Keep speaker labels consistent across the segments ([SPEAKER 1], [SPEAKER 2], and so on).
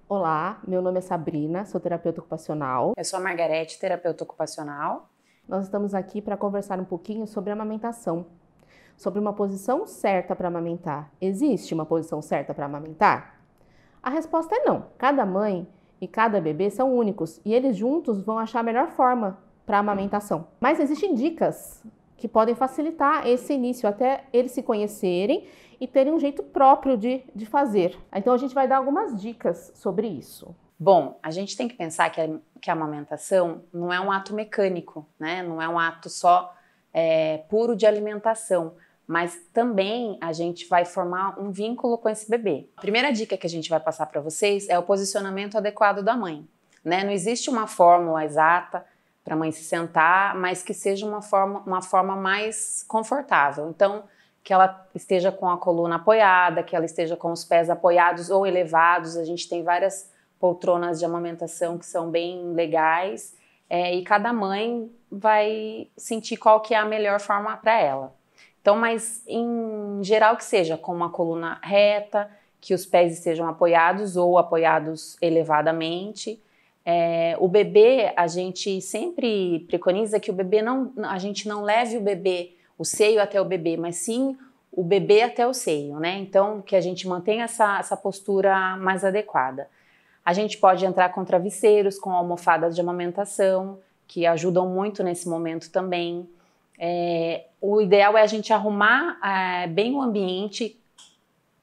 [SPEAKER 1] Olá, meu nome é Sabrina, sou terapeuta ocupacional.
[SPEAKER 2] Eu sou a Margarete, terapeuta ocupacional.
[SPEAKER 1] Nós estamos aqui para conversar um pouquinho sobre amamentação, sobre uma posição certa para amamentar. Existe uma posição certa para amamentar? A resposta é não. Cada mãe e cada bebê são únicos e eles juntos vão achar a melhor forma para a amamentação. Mas existem dicas que podem facilitar esse início, até eles se conhecerem e terem um jeito próprio de fazer. Então a gente vai dar algumas dicas sobre isso.
[SPEAKER 2] Bom, a gente tem que pensar que a amamentação não é um ato mecânico, né? Não é um ato só puro de alimentação, mas também a gente vai formar um vínculo com esse bebê. A primeira dica que a gente vai passar para vocês é o posicionamento adequado da mãe, né? Não existe uma fórmula exata para a mãe se sentar, mas que seja uma forma mais confortável. Então, que ela esteja com a coluna apoiada, que ela esteja com os pés apoiados ou elevados. A gente tem várias poltronas de amamentação que são bem legais, e cada mãe vai sentir qual que é a melhor forma para ela. Então, mas em geral que seja com uma coluna reta, que os pés estejam apoiados ou apoiados elevadamente. O bebê, a gente sempre preconiza que a gente não leve o seio até o bebê, mas sim o bebê até o seio, né? Então, que a gente mantenha essa postura mais adequada. A gente pode entrar com travesseiros, com almofadas de amamentação, que ajudam muito nesse momento também. O ideal é a gente arrumar bem o ambiente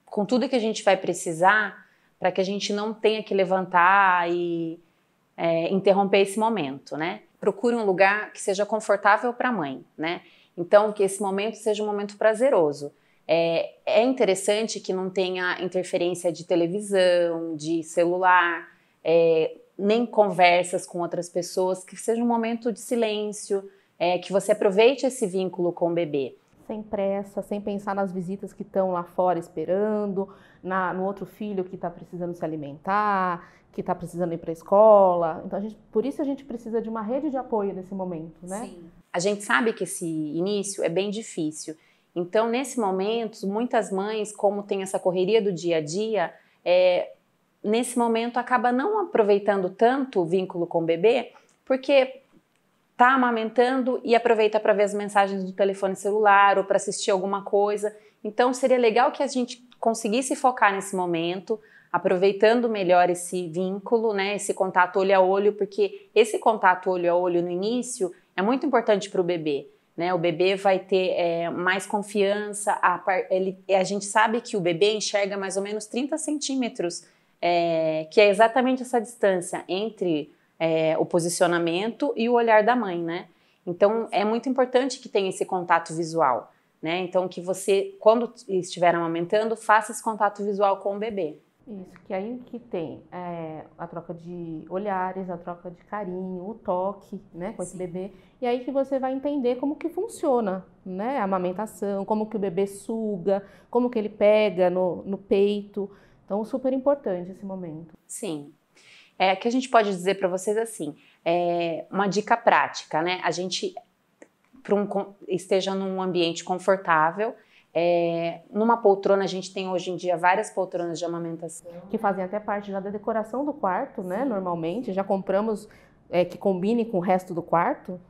[SPEAKER 2] com tudo que a gente vai precisar para que a gente não tenha que levantar e interromper esse momento, né? Procure um lugar que seja confortável para a mãe, né? Então, que esse momento seja um momento prazeroso. É interessante que não tenha interferência de televisão, de celular, nem conversas com outras pessoas, que seja um momento de silêncio, que você aproveite esse vínculo com o bebê.
[SPEAKER 1] Sem pressa, sem pensar nas visitas que estão lá fora esperando, no outro filho que está precisando se alimentar, que está precisando ir para a escola. Então, por isso a gente precisa de uma rede de apoio nesse momento, né?
[SPEAKER 2] Sim. A gente sabe que esse início é bem difícil. Então, nesse momento, muitas mães, como tem essa correria do dia a dia, nesse momento acaba não aproveitando tanto o vínculo com o bebê, porque está amamentando e aproveita para ver as mensagens do telefone celular ou para assistir alguma coisa. Então, seria legal que a gente conseguisse focar nesse momento, aproveitando melhor esse vínculo, né, esse contato olho a olho, porque esse contato olho a olho no início é muito importante para o bebê, né? O bebê vai ter mais confiança, a gente sabe que o bebê enxerga mais ou menos 30 centímetros, que é exatamente essa distância entre o posicionamento e o olhar da mãe, né? Então, é muito importante que tenha esse contato visual, né? Então, que você, quando estiver amamentando, faça esse contato visual com o bebê.
[SPEAKER 1] Isso, que aí que tem a troca de olhares, a troca de carinho, o toque, né, com esse bebê. E aí que você vai entender como que funciona, né, a amamentação, como que o bebê suga, como que ele pega no peito. Então, super importante esse momento.
[SPEAKER 2] Sim. Que a gente pode dizer para vocês assim, uma dica prática, né? A gente esteja num ambiente confortável. Numa poltrona, a gente tem hoje em dia várias poltronas de amamentação.
[SPEAKER 1] Que fazem até parte já da decoração do quarto, né? Normalmente, já compramos que combine com o resto do quarto.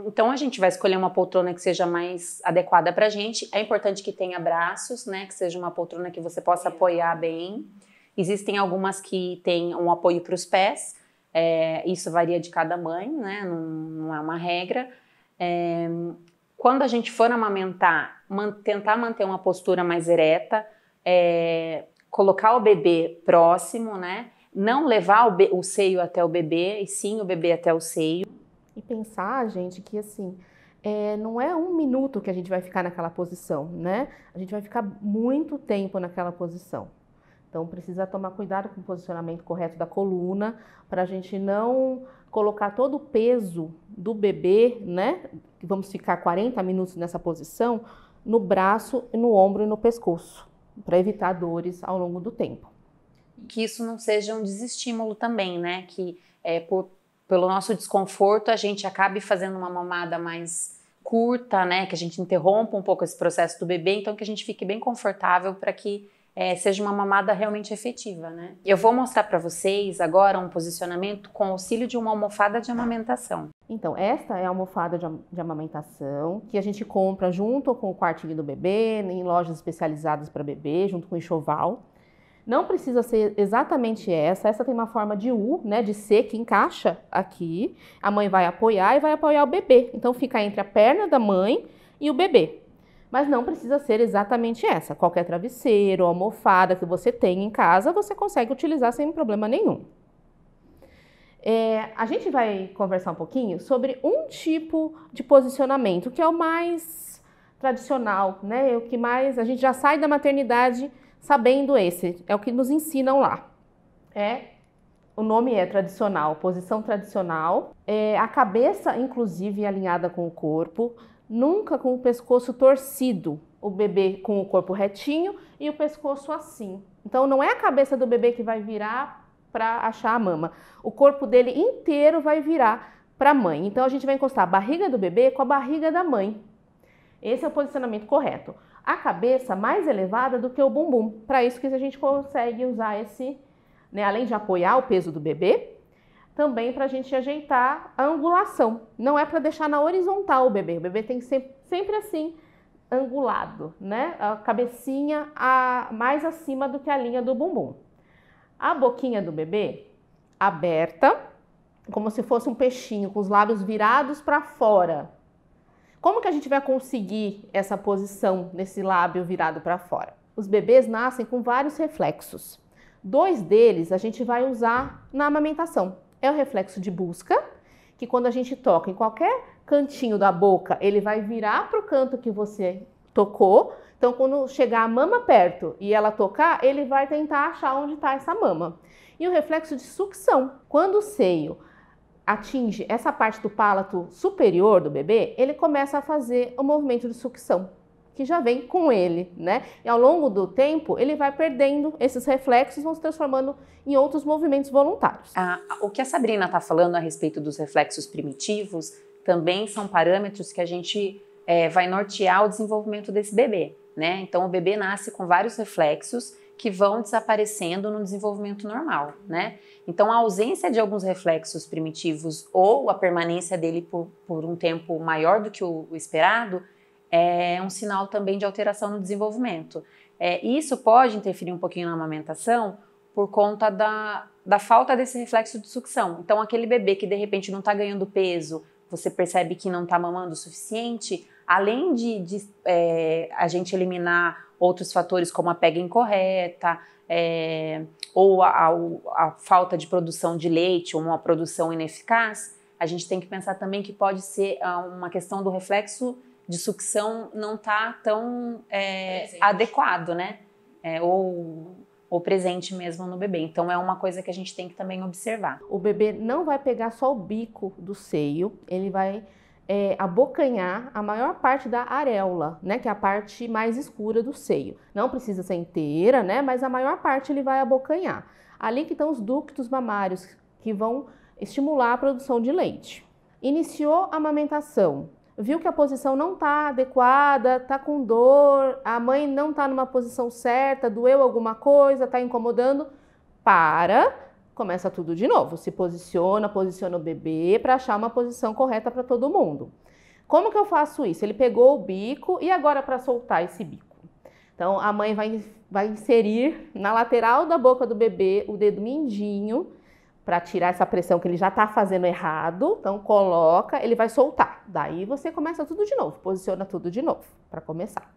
[SPEAKER 2] Então a gente vai escolher uma poltrona que seja mais adequada pra gente. É importante que tenha braços, né? Que seja uma poltrona que você possa apoiar bem. Existem algumas que têm um apoio para os pés. Isso varia de cada mãe, né? Não é uma regra. Quando a gente for amamentar, tentar manter uma postura mais ereta, colocar o bebê próximo, né? Não levar o seio até o bebê, e sim o bebê até o seio.
[SPEAKER 1] E pensar, gente, que assim, não é 1 minuto que a gente vai ficar naquela posição, né? A gente vai ficar muito tempo naquela posição. Então, precisa tomar cuidado com o posicionamento correto da coluna, para a gente não colocar todo o peso do bebê, né? Que vamos ficar 40 minutos nessa posição, no braço, no ombro e no pescoço, para evitar dores ao longo do tempo.
[SPEAKER 2] Que isso não seja um desestímulo também, né? Que pelo nosso desconforto a gente acabe fazendo uma mamada mais curta, né? Que a gente interrompa um pouco esse processo do bebê, então que a gente fique bem confortável para que seja uma mamada realmente efetiva, né? Eu vou mostrar para vocês agora um posicionamento com auxílio de uma almofada de amamentação.
[SPEAKER 1] Então, esta é a almofada de amamentação que a gente compra junto com o quartinho do bebê, em lojas especializadas para bebê, junto com o enxoval. Não precisa ser exatamente essa tem uma forma de U, né, de C, que encaixa aqui. A mãe vai apoiar e vai apoiar o bebê. Então, fica entre a perna da mãe e o bebê. Mas não precisa ser exatamente essa. Qualquer travesseiro, almofada que você tem em casa, você consegue utilizar sem problema nenhum. A gente vai conversar um pouquinho sobre um tipo de posicionamento, que é o mais tradicional, né? O que mais a gente já sai da maternidade sabendo esse, é o que nos ensinam lá. O nome é tradicional, posição tradicional. A cabeça, inclusive, alinhada com o corpo, nunca com o pescoço torcido, o bebê com o corpo retinho e o pescoço assim. Então, não é a cabeça do bebê que vai virar para achar a mama. O corpo dele inteiro vai virar para a mãe. Então, a gente vai encostar a barriga do bebê com a barriga da mãe. Esse é o posicionamento correto. A cabeça mais elevada do que o bumbum. Para isso que a gente consegue usar esse, né, além de apoiar o peso do bebê, também para a gente ajeitar a angulação. Não é para deixar na horizontal o bebê tem que ser sempre assim, angulado, né? A cabecinha mais acima do que a linha do bumbum. A boquinha do bebê aberta, como se fosse um peixinho, com os lábios virados para fora. Como que a gente vai conseguir essa posição nesse lábio virado para fora? Os bebês nascem com vários reflexos. 2 deles a gente vai usar na amamentação. É o reflexo de busca, que quando a gente toca em qualquer cantinho da boca, ele vai virar para o canto que você tocou. Então, quando chegar a mama perto e ela tocar, ele vai tentar achar onde está essa mama. E o reflexo de sucção. Quando o seio atinge essa parte do palato superior do bebê, ele começa a fazer o movimento de sucção, que já vem com ele, né? E ao longo do tempo, ele vai perdendo esses reflexos, vão se transformando em outros movimentos voluntários.
[SPEAKER 2] O que a Sabrina está falando a respeito dos reflexos primitivos também são parâmetros que a gente vai nortear o desenvolvimento desse bebê, né? Então, o bebê nasce com vários reflexos que vão desaparecendo no desenvolvimento normal, né? Então, a ausência de alguns reflexos primitivos ou a permanência dele por um tempo maior do que o esperado é um sinal também de alteração no desenvolvimento. Isso pode interferir um pouquinho na amamentação por conta da falta desse reflexo de sucção. Então, aquele bebê que de repente não está ganhando peso, você percebe que não está mamando o suficiente, além de a gente eliminar outros fatores como a pega incorreta, ou a falta de produção de leite, ou uma produção ineficaz, a gente tem que pensar também que pode ser uma questão do reflexo de sucção não tá tão adequado, né? Ou presente mesmo no bebê. Então, é uma coisa que a gente tem que também observar.
[SPEAKER 1] O bebê não vai pegar só o bico do seio, ele vai abocanhar a maior parte da areola, né? Que é a parte mais escura do seio. Não precisa ser inteira, né? Mas a maior parte ele vai abocanhar. Ali que estão os ductos mamários, que vão estimular a produção de leite. Iniciou a amamentação. Viu que a posição não está adequada, está com dor, a mãe não está numa posição certa, doeu alguma coisa, está incomodando, começa tudo de novo. Se posiciona o bebê para achar uma posição correta para todo mundo. Como que eu faço isso? Ele pegou o bico e agora para soltar esse bico? Então, a mãe vai inserir na lateral da boca do bebê o dedo mindinho, para tirar essa pressão que ele já está fazendo errado. Então, coloca, ele vai soltar. Daí você começa tudo de novo, posiciona tudo de novo, para começar.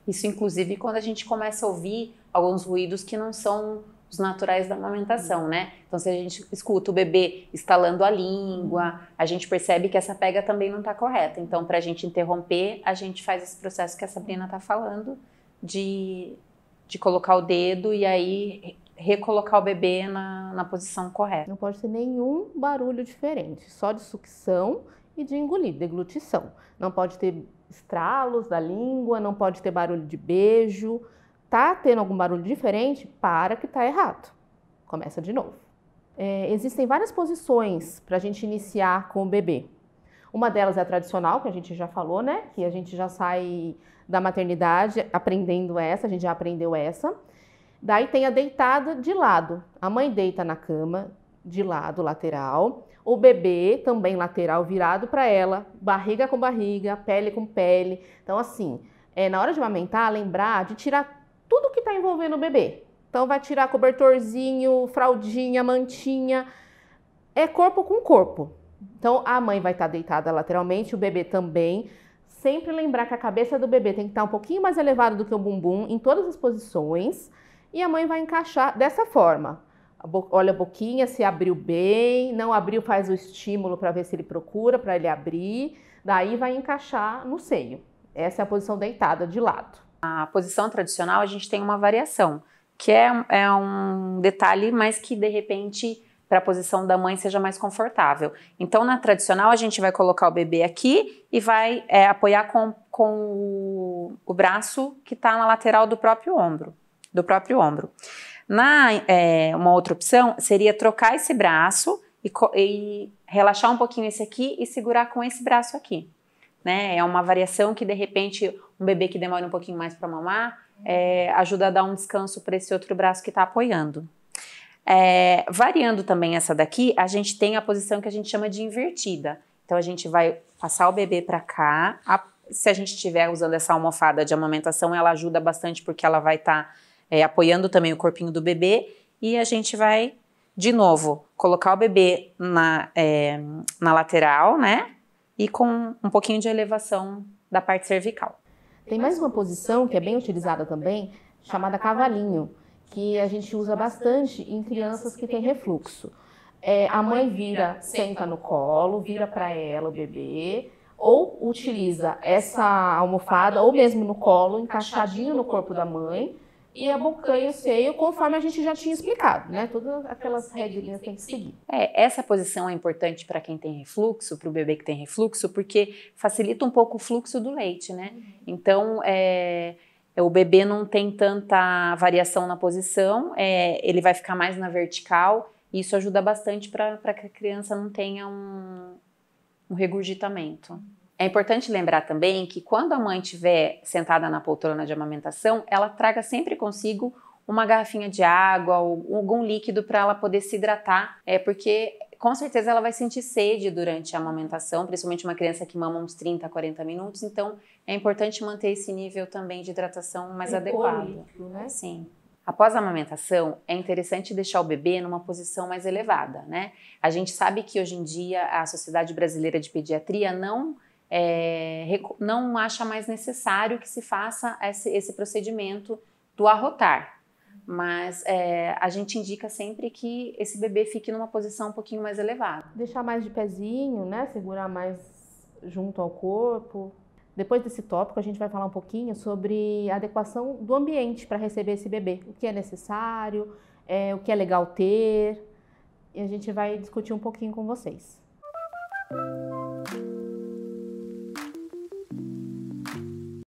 [SPEAKER 2] Isso, inclusive, quando a gente começa a ouvir alguns ruídos que não são os naturais da amamentação, né? Então, se a gente escuta o bebê estalando a língua, a gente percebe que essa pega também não está correta. Então, para a gente interromper, a gente faz esse processo que a Sabrina está falando, de colocar o dedo e aí recolocar o bebê na posição correta.
[SPEAKER 1] Não pode ter nenhum barulho diferente, só de sucção e de engolir, deglutição. Não pode ter estralos da língua, não pode ter barulho de beijo. Tá tendo algum barulho diferente? Para que tá errado. Começa de novo. Existem várias posições para a gente iniciar com o bebê. Uma delas é a tradicional, que a gente já falou, né? Que a gente já sai da maternidade aprendendo essa, a gente já aprendeu essa. Daí tem a deitada de lado. A mãe deita na cama, de lado, lateral. O bebê também lateral, virado para ela, barriga com barriga, pele com pele. Então, assim, na hora de amamentar, lembrar de tirar tudo que está envolvendo o bebê. Então, vai tirar cobertorzinho, fraldinha, mantinha. É corpo com corpo. Então, a mãe vai estar deitada lateralmente, o bebê também. Sempre lembrar que a cabeça do bebê tem que estar um pouquinho mais elevada do que o bumbum, em todas as posições. E a mãe vai encaixar dessa forma. Olha a boquinha, se abriu bem, não abriu, faz o estímulo para ver se ele procura, para ele abrir. Daí vai encaixar no seio. Essa é a posição deitada de lado.
[SPEAKER 2] A posição tradicional a gente tem uma variação, que é um detalhe, mas que de repente para a posição da mãe seja mais confortável. Então na tradicional a gente vai colocar o bebê aqui e vai apoiar com o braço que está na lateral do próprio ombro. Uma outra opção seria trocar esse braço e relaxar um pouquinho esse aqui e segurar com esse braço aqui. Né? É uma variação que, de repente, um bebê que demora um pouquinho mais para mamar, ajuda a dar um descanso para esse outro braço que está apoiando. Variando também essa daqui, a gente tem a posição que a gente chama de invertida. Então, a gente vai passar o bebê para cá. Se a gente estiver usando essa almofada de amamentação, ela ajuda bastante porque ela vai estar apoiando também o corpinho do bebê. E a gente vai, de novo, colocar o bebê na lateral, né? E com um pouquinho de elevação da parte cervical.
[SPEAKER 1] Tem mais uma posição que é bem utilizada também, chamada cavalinho, que a gente usa bastante em crianças que têm refluxo. A mãe senta no colo, vira para ela o bebê, ou utiliza essa almofada, ou mesmo no colo, encaixadinho no corpo da mãe, e abocanha o seio, conforme a gente já tinha explicado, né? Todas aquelas regrinhas tem que seguir.
[SPEAKER 2] Essa posição é importante para quem tem refluxo, para o bebê que tem refluxo, porque facilita um pouco o fluxo do leite, né? Então, o bebê não tem tanta variação na posição, ele vai ficar mais na vertical, e isso ajuda bastante para que a criança não tenha um regurgitamento. É importante lembrar também que quando a mãe estiver sentada na poltrona de amamentação, ela traga sempre consigo uma garrafinha de água ou algum líquido para ela poder se hidratar, porque com certeza ela vai sentir sede durante a amamentação, principalmente uma criança que mama uns 30, 40 minutos, então é importante manter esse nível também de hidratação mais adequado.
[SPEAKER 1] Líquido, né?
[SPEAKER 2] Sim. Após a amamentação, é interessante deixar o bebê numa posição mais elevada, né? A gente sabe que hoje em dia a Sociedade Brasileira de Pediatria não acha mais necessário que se faça esse procedimento do arrotar, mas a gente indica sempre que esse bebê fique numa posição um pouquinho mais elevada.
[SPEAKER 1] Deixar mais de pezinho, né? Segurar mais junto ao corpo. Depois desse tópico, a gente vai falar um pouquinho sobre a adequação do ambiente para receber esse bebê. O que é necessário, o que é legal ter, e a gente vai discutir um pouquinho com vocês.